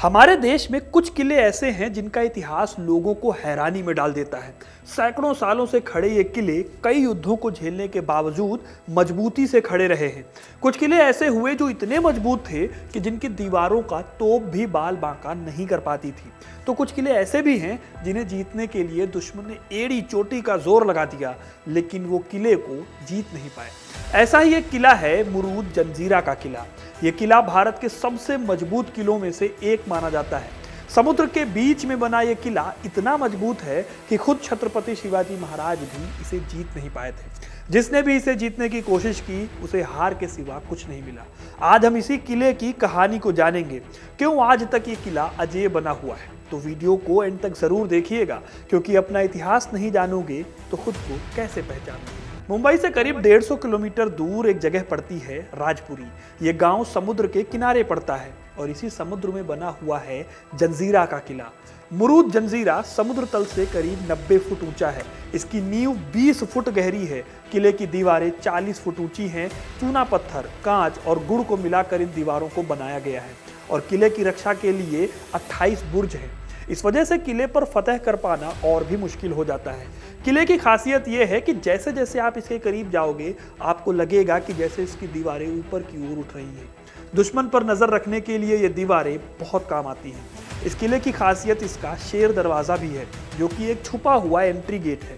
हमारे देश में कुछ किले ऐसे हैं जिनका इतिहास लोगों को हैरानी में डाल देता है। सैकड़ों सालों से खड़े ये किले कई युद्धों को झेलने के बावजूद मजबूती से खड़े रहे हैं। कुछ किले ऐसे हुए जो इतने मजबूत थे कि जिनकी दीवारों का तोप भी बाल बांका नहीं कर पाती थी। तो कुछ किले ऐसे भी हैं जिन्हें जीतने के लिए दुश्मन ने एड़ी चोटी का जोर लगा दिया, लेकिन वो किले को जीत नहीं पाए। ऐसा ही एक किला है मुरूद जंजीरा का किला। ये किला भारत के सबसे मजबूत किलों में से एक माना जाता है। समुद्र के बीच में बना ये किला इतना मजबूत है कि खुद छत्रपति शिवाजी महाराज भी इसे जीत नहीं पाए थे। जिसने भी इसे जीतने की कोशिश की उसे हार के सिवा कुछ नहीं मिला। आज हम इसी किले की कहानी को जानेंगे, क्यों आज तक ये किला अजेय बना हुआ है। तो वीडियो को एंड तक जरूर देखिएगा, क्योंकि अपना इतिहास नहीं जानोगे तो खुद को कैसे पहचानोगे। मुंबई से करीब 150 किलोमीटर दूर एक जगह पड़ती है राजपुरी। ये गांव समुद्र के किनारे पड़ता है और इसी समुद्र में बना हुआ है जंजीरा का किला। मुरूद जंजीरा समुद्र तल से करीब 90 फुट ऊंचा है। इसकी नींव 20 फुट गहरी है। किले की दीवारें 40 फुट ऊंची हैं। चूना पत्थर, कांच और गुड़ को मिलाकर इन दीवारों को बनाया गया है और किले की रक्षा के लिए 28 बुर्ज हैं। इस वजह से किले पर फतह कर पाना और भी मुश्किल हो जाता है। किले की खासियत यह है कि जैसे जैसे आप इसके करीब जाओगे आपको लगेगा कि जैसे इसकी दीवारें ऊपर की ओर उठ रही हैं। दुश्मन पर नजर रखने के लिए ये दीवारें बहुत काम आती हैं। इस किले की खासियत इसका शेर दरवाजा भी है, जो कि एक छुपा हुआ एंट्री गेट है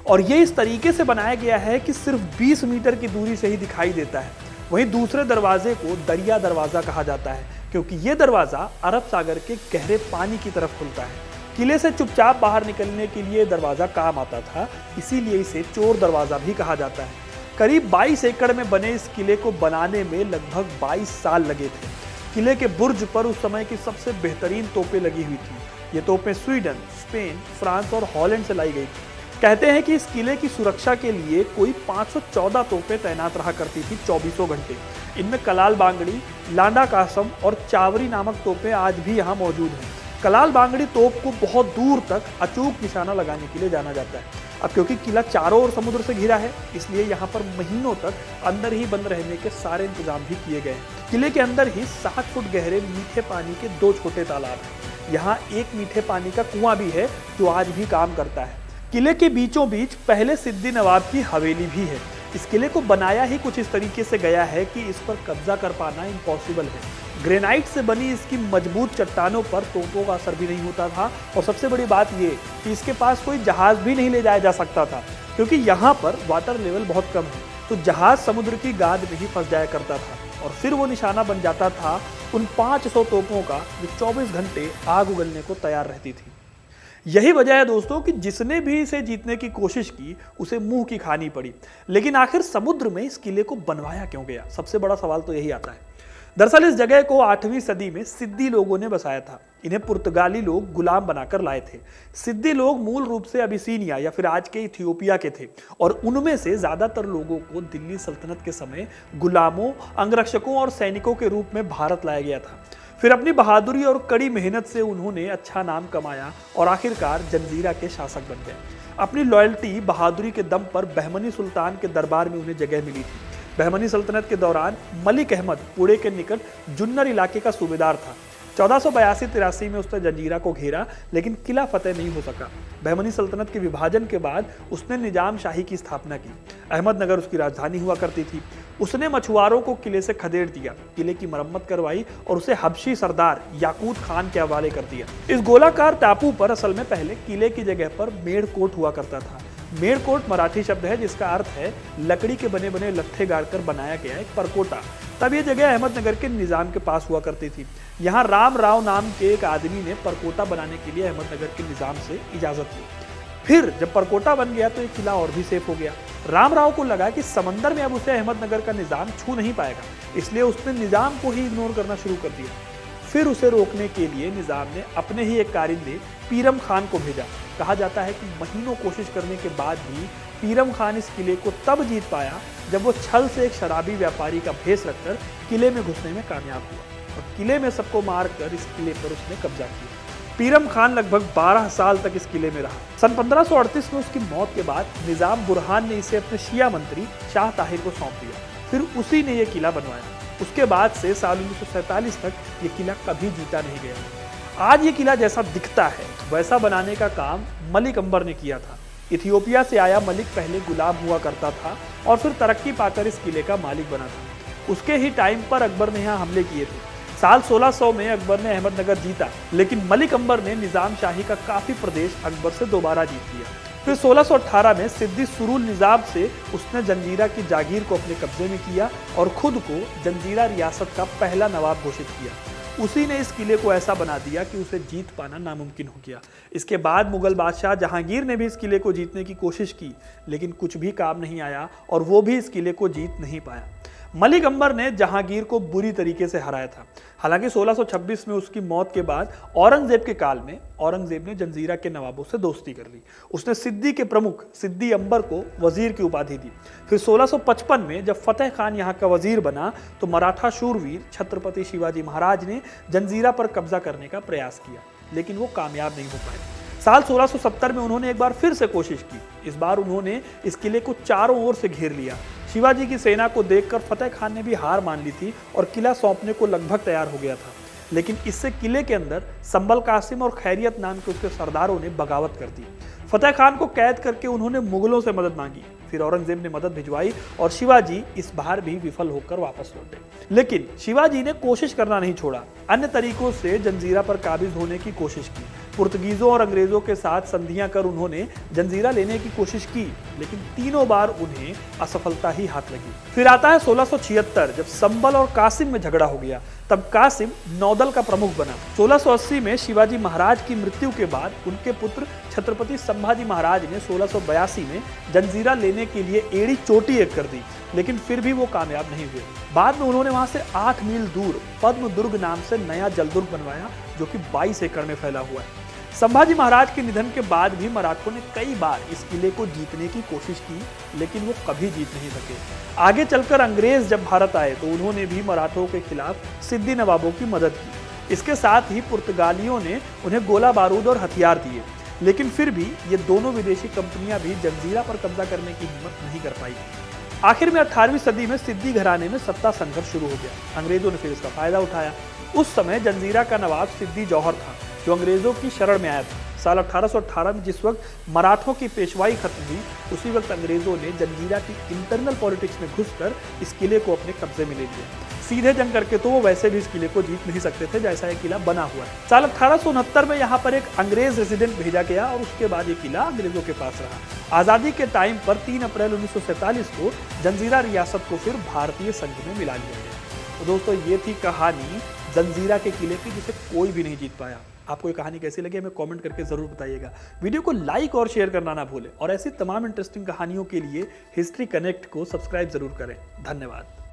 और ये इस तरीके से बनाया गया है कि सिर्फ 20 मीटर की दूरी से ही दिखाई देता है। वहीं दूसरे दरवाजे को दरिया दरवाजा कहा जाता है, क्योंकि ये दरवाजा अरब सागर के गहरे पानी की तरफ खुलता है। किले से चुपचाप बाहर निकलने के लिए दरवाजा काम आता था, इसीलिए इसे चोर दरवाजा भी कहा जाता है। करीब 22 एकड़ में बने इस किले को बनाने में लगभग 22 साल लगे थे। किले के बुर्ज पर उस समय की सबसे बेहतरीन तोपें लगी हुई थी। ये तोपें स्वीडन, स्पेन, फ्रांस और हॉलैंड से लाई गई थी। कहते हैं कि इस किले की सुरक्षा के लिए कोई 514 तोपें तैनात रहा करती थी 24 घंटे। इनमें कलाल बांगड़ी, लांडा कासम और चावरी नामक तोपें आज भी यहाँ मौजूद हैं। कलाल बांगड़ी तोप को बहुत दूर तक अचूक निशाना लगाने के लिए जाना जाता है। अब क्योंकि किला चारों ओर समुद्र से घिरा है, इसलिए यहाँ पर महीनों तक अंदर ही बंद रहने के सारे इंतजाम भी किए गए हैं। किले के अंदर ही 7 फुट गहरे मीठे पानी के 2 छोटे तालाब हैं। यहाँ एक मीठे पानी का कुआं भी है जो आज भी काम करता है। किले के बीचों बीच पहले सिद्दी नवाब की हवेली भी है। इस किले को बनाया ही कुछ इस तरीके से गया है कि इस पर कब्जा कर पाना इम्पॉसिबल है। ग्रेनाइट से बनी इसकी मजबूत चट्टानों पर तोपों का असर भी नहीं होता था और सबसे बड़ी बात ये कि इसके पास कोई जहाज भी नहीं ले जाया जा सकता था, क्योंकि यहाँ पर वाटर लेवल बहुत कम है। तो जहाज समुद्र की गाद में ही फंस जाया करता था और फिर वो निशाना बन जाता था उन 500 तोपों का जो 24 घंटे आग उगलने को तैयार रहती थी। यही वजह है दोस्तों कि जिसने भी इसे जीतने की कोशिश की उसे मुंह की खानी पड़ी। लेकिन आखिर समुद्र में इस किले को बनवाया क्यों गया, सबसे बड़ा सवाल तो यही आता है। दरअसल इस जगह को 8वीं सदी में सिद्दी लोगों ने बसाया था। इन्हें पुर्तगाली लोग गुलाम बनाकर लाए थे। सिद्दी लोग मूल रूप से अबिसीनिया या फिर आज के इथियोपिया के थे और उनमें से ज्यादातर लोगों को दिल्ली सल्तनत के समय गुलामों, अंगरक्षकों और सैनिकों के रूप में भारत लाया गया था। फिर अपनी बहादुरी और कड़ी मेहनत से उन्होंने अच्छा नाम कमाया और आखिरकार जंजीरा के शासक बन गए। अपनी लॉयल्टी, बहादुरी के दम पर बहमनी सुल्तान के दरबार में उन्हें जगह मिली थी। बहमनी सल्तनत के दौरान मलिक अहमद पुणे के निकट जुन्नर इलाके का सूबेदार था। 1482-83 में उसने जंजीरा को घेरा, लेकिन किला फतेह नहीं हो सका। बहमनी सल्तनत के विभाजन के बाद उसने निजाम शाही की स्थापना की। अहमदनगर उसकी राजधानी हुआ करती थी। उसने मछुआरों को किले से खदेड़ दिया, किले की मरम्मत करवाई और उसे हबशी सरदार याकूत खान के हवाले कर दिया। इस गोलाकार टापू पर असल में पहले किले की जगह पर मेड़कोट हुआ करता था। मेड़कोट मराठी शब्द है जिसका अर्थ है लकड़ी के बने बने लट्ठे गाड़कर बनाया गया एक परकोटा। तब यह जगह अहमदनगर के निजाम के पास हुआ करती थी। यहाँ राम राव नाम के एक आदमी ने परकोटा बनाने के लिए अहमदनगर के निजाम से इजाजत ली। फिर जब परकोटा बन गया तो ये किला और भी सेफ हो गया। राम राव को लगा कि समंदर में अब उसे अहमदनगर का निजाम छू नहीं पाएगा, इसलिए उसने निजाम को ही इग्नोर करना शुरू कर दिया। फिर उसे रोकने के लिए निजाम ने अपने ही एक कारिंदे पीरम खान को भेजा। कहा जाता है कि महीनों कोशिश करने के बाद भी पीरम खान इस किले को तब जीत पाया जब वो छल से एक शराबी व्यापारी का भेष रखकर किले में घुसने में कामयाब हुआ और किले में सबको मारकर इस किले पर उसने कब्जा किया। पीरम खान लगभग 12 साल तक इस किले में रहा। सन 1538 में उसकी मौत के बाद निजाम बुरहान ने इसे अपने शिया मंत्री शाह ताहिर को सौंप दिया। फिर उसी ने यह किला बनवाया। उसके बाद से साल 1947 तक ये किला कभी जीता नहीं गया। आज ये किला जैसा दिखता है वैसा बनाने का काम मलिक अंबर ने किया था। इथियोपिया से आया मलिक पहले गुलाम हुआ करता था और फिर तरक्की पाकर इस किले का मालिक बना था। उसके ही टाइम पर अकबर ने यहाँ हमले किए थे। साल 1600 में अकबर ने अहमदनगर जीता, लेकिन मलिक अंबर ने निजाम शाही का काफी प्रदेश अकबर से दोबारा जीत लिया। फिर 1618 में सिद्दी सुरुल निजाम से उसने जंजीरा की जागीर को अपने कब्जे में किया और खुद को जंजीरा रियासत का पहला नवाब घोषित किया। उसी ने इस किले को ऐसा बना दिया कि उसे जीत पाना नामुमकिन हो गया। इसके बाद मुगल बादशाह जहांगीर ने भी इस किले को जीतने की कोशिश की, लेकिन कुछ भी काम नहीं आया और वो भी इस किले को जीत नहीं पाया। मलिक अंबर ने जहांगीर को बुरी तरीके से हराया था। हालांकि 1626 में उसकी मौत के बाद औरंगजेब के काल में औरंगजेब ने जंजीरा के नवाबों से दोस्ती कर ली। उसने सिद्दी के प्रमुख सिद्दी अंबर को वजीर की उपाधि दी। फिर 1655 में जब फतेह खान यहाँ का वजीर बना तो मराठा शूरवीर छत्रपति शिवाजी महाराज ने जंजीरा पर कब्जा करने का प्रयास किया, लेकिन वो कामयाब नहीं हो पाए। साल 1670 में उन्होंने एक बार फिर से कोशिश की। इस बार उन्होंने इस किले को चारों ओर से घेर लिया। शिवाजी की सेना को देखकर फतेह खान ने भी हार मान ली थी और किला सौंपने को लगभग तैयार हो गया था, लेकिन इससे किले के अंदर संबल कासिम और खैरियत नाम के उसके सरदारों ने बगावत कर दी। फतेह खान को कैद करके उन्होंने मुगलों से मदद मांगी। फिर औरंगजेब ने मदद भिजवाई और शिवाजी इस बार भी विफल होकर वापस लौटे। लेकिन शिवाजी ने कोशिश करना नहीं छोड़ा। अन्य तरीकों से जंजीरा पर काबिज होने की कोशिश की। पुर्तगीजों और अंग्रेजों के साथ संधियां कर उन्होंने जंजीरा लेने की कोशिश की, लेकिन तीनों बार उन्हें असफलता ही हाथ लगी। फिर आता है 1676, जब संबल और कासिम में झगड़ा हो गया। तब कासिम नौदल का प्रमुख बना। 1680 में शिवाजी महाराज की मृत्यु के बाद उनके पुत्र छत्रपति संभाजी महाराज ने 1682 में जंजीरा लेने के लिए एड़ी चोटी एक कर दी, लेकिन फिर भी वो कामयाब नहीं हुए। बाद में उन्होंने वहां से 8 मील दूर पद्म दुर्ग नाम से नया जलदुर्ग बनवाया, जो कि 22 एकड़ में फैला हुआ है। संभाजी महाराज के निधन के बाद भी मराठों ने कई बार इस किले को जीतने की कोशिश की, लेकिन वो कभी जीत नहीं सके। आगे चलकर अंग्रेज जब भारत आए तो उन्होंने भी मराठों के खिलाफ सिद्दी नवाबों की मदद की। इसके साथ ही पुर्तगालियों ने उन्हें गोला बारूद और हथियार दिए, लेकिन फिर भी ये दोनों विदेशी कंपनियां भी जंजीरा पर कब्जा करने की हिम्मत नहीं कर पाई। आखिर में 18वीं सदी में सिद्दी घराने में सत्ता संघर्ष शुरू हो गया। अंग्रेजों ने फिर इसका फायदा उठाया। उस समय जंजीरा का नवाब सिद्दी जौहर था, जो अंग्रेजों की शरण में आया था। साल 1818 में जिस वक्त मराठों की पेशवाई खत्म हुई, उसी वक्त अंग्रेजों ने जंजीरा की इंटरनल पॉलिटिक्स में घुसकर इस किले को अपने कब्जे में ले लिया। सीधे जंग करके तो वो वैसे भी इस किले को जीत नहीं सकते थे, जैसा ये किला बना हुआ है। साल 1869 में यहाँ पर एक अंग्रेज रेजिडेंट भेजा गया और उसके बाद ये किला अंग्रेजों के पास रहा। आज़ादी के टाइम पर 3 अप्रैल 1947 को जंजीरा रियासत को फिर भारतीय संघ में मिला लिया गया। तो दोस्तों, ये थी कहानी जंजीरा के किले की, जिसे कोई भी नहीं जीत पाया। आपको ये कहानी कैसी लगी हमें कमेंट करके जरूर बताइएगा। वीडियो को लाइक और शेयर करना ना भूलें और ऐसी तमाम इंटरेस्टिंग कहानियों के लिए हिस्ट्री कनेक्ट को सब्सक्राइब जरूर करें। धन्यवाद।